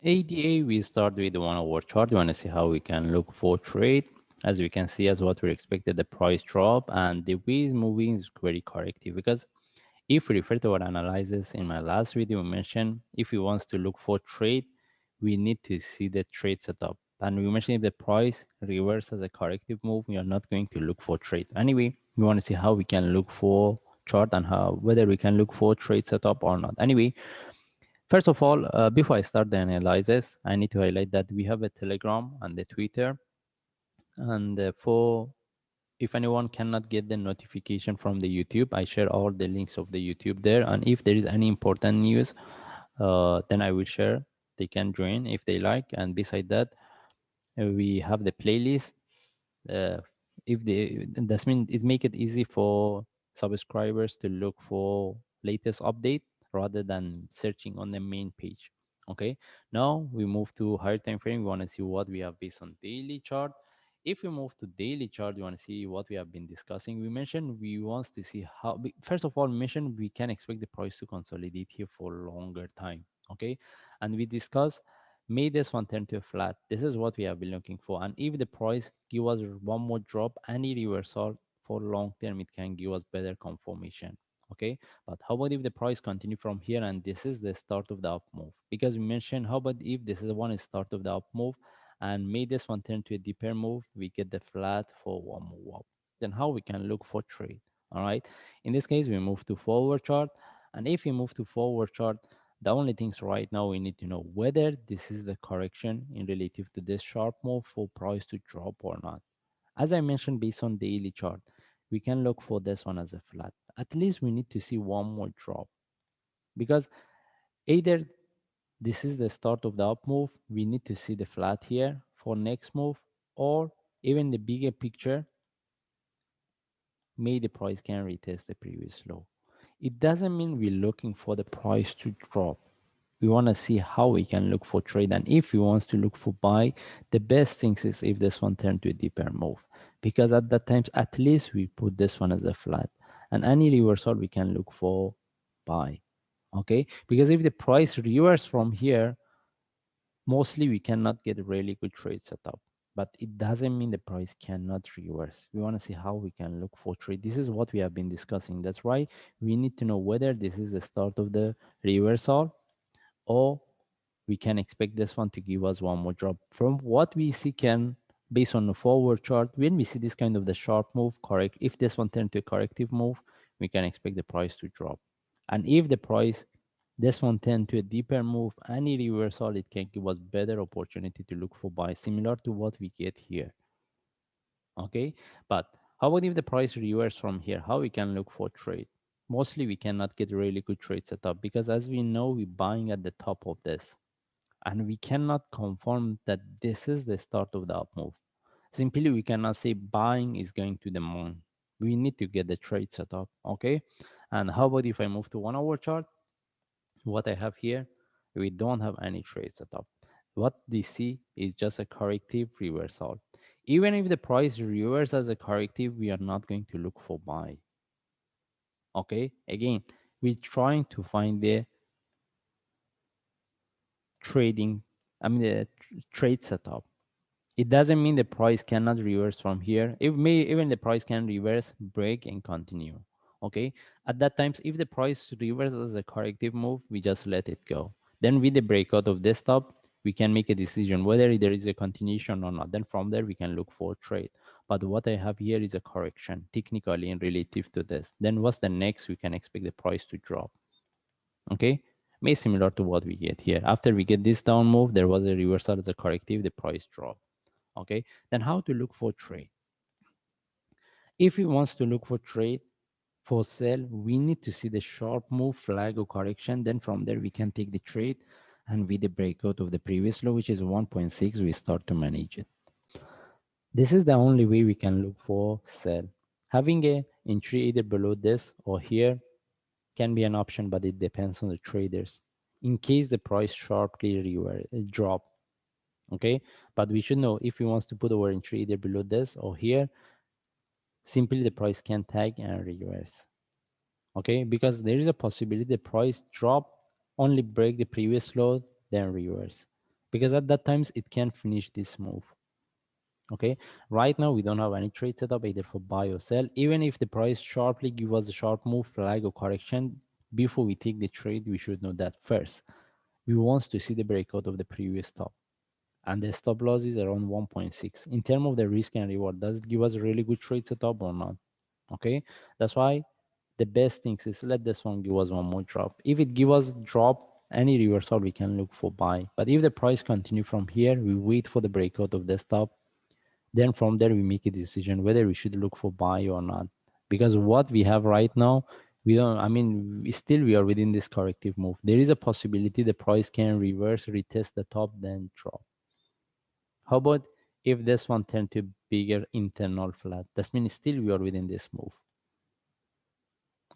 ADA, we start with the 1 hour chart. We want to see how we can look for trade. As we can see, as what we expected, the price drop and the way is moving is very corrective, because if we refer to our analysis in my last video, we mentioned if we want to look for trade, we need to see the trade setup. And we mentioned if the price reverses a corrective move, we are not going to look for trade. Anyway, we want to see how we can look for chart and how whether we can look for trade setup or not. Anyway, first of all, before I start the analysis, I need to highlight that we have a Telegram and the Twitter. And for if anyone cannot get the notification from the YouTube, I share all the links of the YouTube there. And if there is any important news, then I will share. They can join if they like. And beside that, we have the playlist. uh, if they That means it make it easy for subscribers to look for latest update rather than searching on the main page. Okay, now we move to higher time frame. We want to see what we have based on daily chart. If we move to daily chart, we want to see what we have been discussing. We mentioned we want to see how first of all mentioned we can expect the price to consolidate here for longer time. Okay, and we discuss may this one turn to a flat. This is what we have been looking for. And if the price give us one more drop, any reversal for long term, it can give us better confirmation. Okay, but how about if the price continue from here and this is the start of the up move? Because we mentioned how about if this is one start of the up move and may this one turn to a deeper move, we get the flat for one more up. Then how we can look for trade? All right. In this case, we move to forward chart, and if we move to forward chart, the only things right now we need to know whether this is the correction in relative to this sharp move for price to drop or not. As I mentioned, based on daily chart, we can look for this one as a flat. At least we need to see one more drop, because either this is the start of the up move, we need to see the flat here for next move, or even the bigger picture, may the price can retest the previous low. It doesn't mean we're looking for the price to drop. We want to see how we can look for trade, and if we want to look for buy, the best things is if this one turn to a deeper move, because at that times at least we put this one as a flat, and any reversal we can look for buy. Okay, because if the price reverse from here, mostly we cannot get a really good trade setup, but it doesn't mean the price cannot reverse. We want to see how we can look for trade. This is what we have been discussing. That's why we need to know whether this is the start of the reversal, or we can expect this one to give us one more drop. From what we see, can based on the forward chart, when we see this kind of the sharp move, correct, if this one turn to a corrective move, we can expect the price to drop. And if the price this one tend to a deeper move, any reversal, it can give us better opportunity to look for buy, similar to what we get here. Okay, but how about if the price reverse from here? How we can look for trade? Mostly we cannot get really good trade setup, because as we know, we're buying at the top of this, and we cannot confirm that this is the start of the up move. Simply we cannot say buying is going to the moon. We need to get the trade set up. Okay, and how about if I move to 1 hour chart? What I have here, we don't have any trade set up. What they see is just a corrective reversal. Even if the price reverses as a corrective, we are not going to look for buy. Okay, again, we're trying to find the trading, the trade setup. It doesn't mean the price cannot reverse from here. It may even the price can reverse, break, and continue. Okay. At that times, if the price reverses as a corrective move, we just let it go. Then with the breakout of this top, we can make a decision whether there is a continuation or not. Then from there, we can look for trade. But what I have here is a correction technically in relative to this. Then what's the next? We can expect the price to drop. Okay, may similar to what we get here. After we get this down move, there was a reversal as a corrective, the price drop. Okay, then how to look for trade? If we wants to look for trade for sell, we need to see the sharp move, flag, or correction. Then from there we can take the trade, and with the breakout of the previous low, which is 1.6, we start to manage it. This is the only way we can look for sell. Having a entry either below this or here can be an option, but it depends on the traders. In case the price sharply drop, okay, but we should know if we wants to put our entry either below this or here, simply the price can tag and reverse. Okay, because there is a possibility the price drop, only break the previous low, then reverse. because at that times it can finish this move. Okay, right now we don't have any trade setup either for buy or sell. Even if the price sharply give us a sharp move, flag or correction, before we take the trade, we should know that first we want to see the breakout of the previous top, and the stop loss is around 1.6. In terms of the risk and reward, does it give us a really good trade setup or not? Okay, that's why the best things is let this one give us one more drop. If it give us drop, any reversal we can look for buy. But if the price continue from here, we wait for the breakout of the stop. Then from there we make a decision whether we should look for buy or not. Because what we have right now, we don't. I mean, we are within this corrective move. There is a possibility the price can reverse, retest the top, then drop. How about if this one turn to bigger internal flat? That means still we are within this move.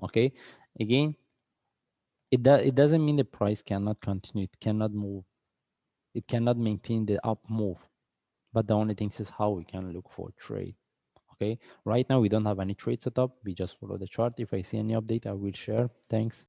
Okay, again, it doesn't mean the price cannot continue. It cannot move. It cannot maintain the up move. But the only thing is how we can look for trade. Okay, right now we don't have any trade setup. We just follow the chart. If I see any update, I will share. Thanks.